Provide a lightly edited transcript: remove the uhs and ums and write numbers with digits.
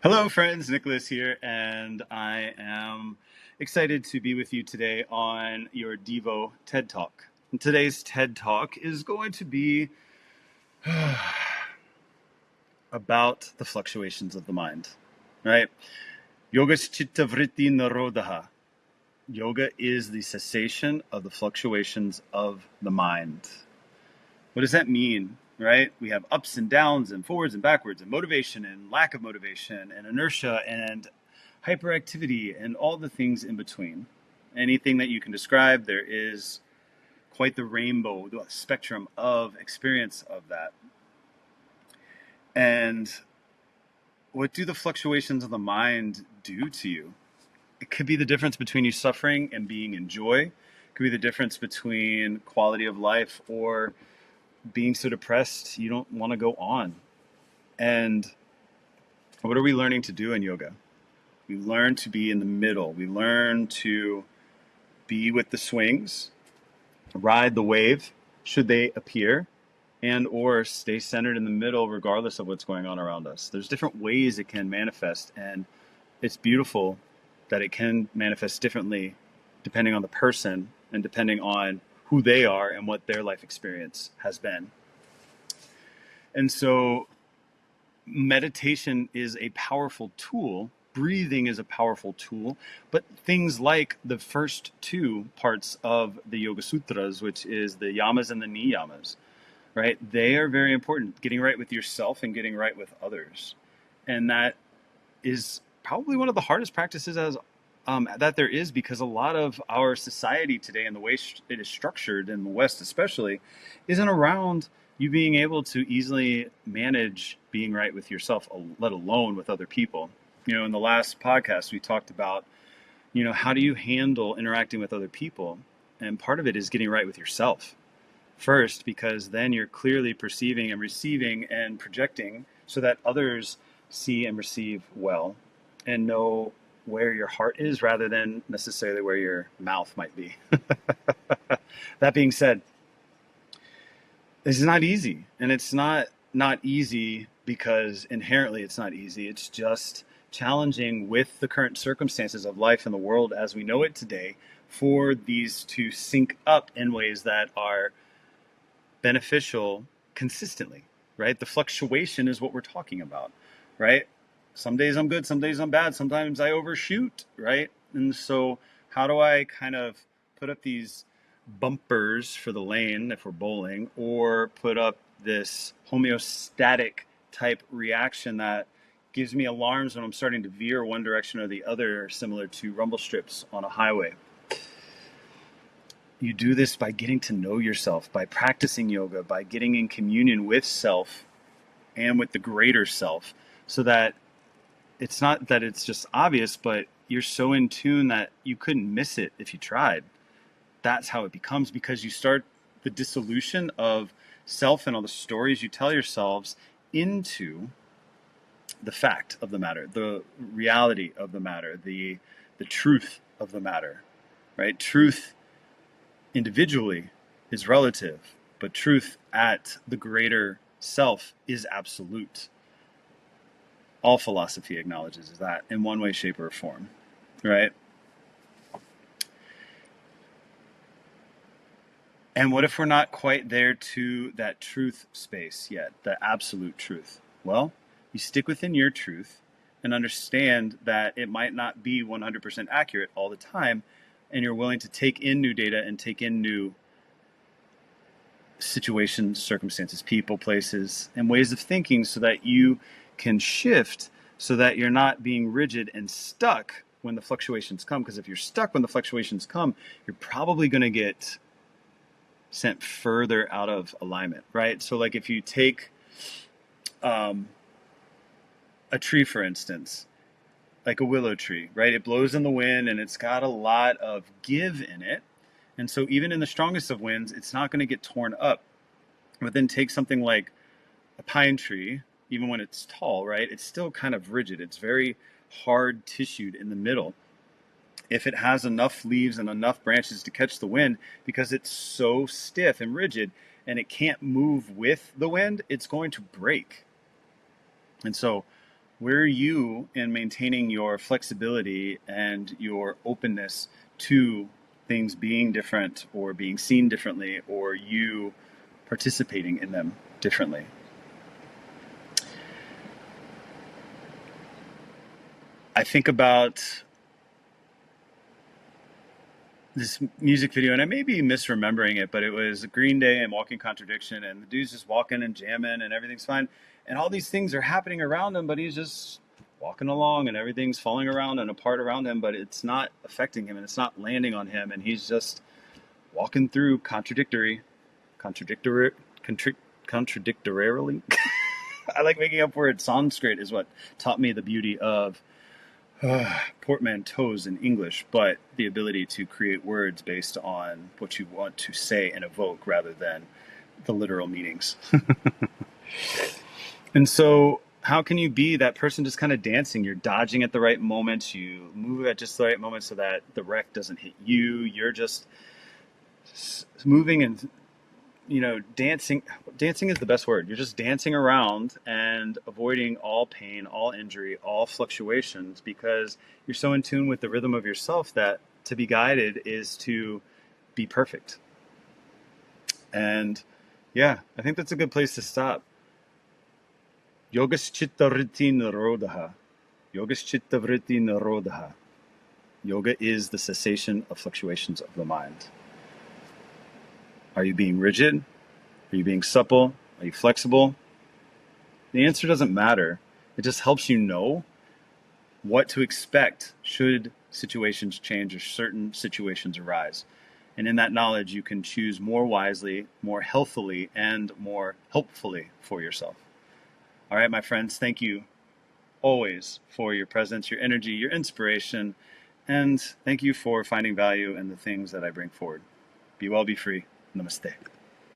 Hello, friends. Nicholas here, and I am excited to be with you today on your DIVO-TED Talk. And today's TED Talk is going to be about the fluctuations of the mind, right? Yogaś citta-vṛtti-nirodhaḥ. Yoga is the cessation of the fluctuations of the mind. What does that mean? Right? We have ups and downs and forwards and backwards and motivation and lack of motivation and inertia and hyperactivity and all the things in between. Anything that you can describe, there is quite the rainbow, the spectrum of experience of that. And what do the fluctuations of the mind do to you? It could be the difference between you suffering and being in joy. It could be the difference between quality of life or being so depressed you don't want to go on. And what are we learning to do in yoga? We learn to be in the middle. We learn to be with the swings, ride the wave should they appear, and or stay centered in the middle regardless of what's going on around us. There's different ways it can manifest, and it's beautiful that it can manifest differently depending on the person and depending on who they are and what their life experience has been. And so meditation is a powerful tool. Breathing is a powerful tool. But things like the first two parts of the Yoga Sūtras, which is the yamas and the niyamas, right? They are very important. Getting right with yourself and getting right with others. And that is probably one of the hardest practices that there is, because a lot of our society today and the way it is structured in the West especially isn't around you being able to easily manage being right with yourself, let alone with other people. In the last podcast we talked about, how do you handle interacting with other people? And part of it is getting right with yourself first, because then you're clearly perceiving and receiving and projecting so that others see and receive well and know where your heart is rather than necessarily where your mouth might be. That being said, this is not easy. And it's not easy because inherently it's not easy. It's just challenging with the current circumstances of life in the world as we know it today, for these to sync up in ways that are beneficial consistently, right? The fluctuation is what we're talking about, right? Some days I'm good, some days I'm bad, sometimes I overshoot, right? And so how do I kind of put up these bumpers for the lane if we're bowling, or put up this homeostatic type reaction that gives me alarms when I'm starting to veer one direction or the other, similar to rumble strips on a highway? You do this by getting to know yourself, by practicing yoga, by getting in communion with self and with the greater self, so that it's not that it's just obvious, but you're so in tune that you couldn't miss it if you tried. That's how it becomes, because you start the dissolution of self and all the stories you tell yourselves into the fact of the matter, the reality of the matter, the truth of the matter, right? Truth individually is relative, but truth at the greater self is absolute. All philosophy acknowledges that in one way, shape, or form, right? And what if we're not quite there to that truth space yet, the absolute truth? Well, you stick within your truth and understand that it might not be 100% accurate all the time, and you're willing to take in new data and take in new situations, circumstances, people, places, and ways of thinking, so that you can shift, so that you're not being rigid and stuck when the fluctuations come. Because if you're stuck when the fluctuations come, you're probably going to get sent further out of alignment, right? So like if you take a tree, for instance, like a willow tree, right? It blows in the wind and it's got a lot of give in it. And so even in the strongest of winds, it's not going to get torn up. But then take something like a pine tree, even when it's tall, right? It's still kind of rigid. It's very hard tissued in the middle. If it has enough leaves and enough branches to catch the wind, because it's so stiff and rigid and it can't move with the wind, it's going to break. And so Where are you in maintaining your flexibility and your openness to things being different or being seen differently, or you participating in them differently? I think about this music video, and I may be misremembering it, but it was Green Day and Walking Contradiction, and the dude's just walking and jamming and everything's fine. And all these things are happening around him, but he's just walking along and everything's falling around and apart around him, but it's not affecting him and it's not landing on him. And he's just walking through contradictorily. I like making up words. Sanskrit is what taught me the beauty of portmanteaus in English, but the ability to create words based on what you want to say and evoke rather than the literal meanings. And so how can you be that person just kind of dancing? You're dodging at the right moments. You move at just the right moment so that the wreck doesn't hit you. You're just moving and, dancing. Dancing is the best word. You're just dancing around and avoiding all pain, all injury, all fluctuations, because you're so in tune with the rhythm of yourself that to be guided is to be perfect. And yeah, I think that's a good place to stop. Yogaś citta-vṛtti-nirodhaḥ. Yogaś citta-vṛtti-nirodhaḥ. Yoga is the cessation of fluctuations of the mind. Are you being rigid? Are you being supple? Are you flexible? The answer doesn't matter. It just helps you know what to expect should situations change or certain situations arise. And in that knowledge, you can choose more wisely, more healthily, and more helpfully for yourself. All right, my friends, thank you always for your presence, your energy, your inspiration, and thank you for finding value in the things that I bring forward. Be well, be free. Namaste.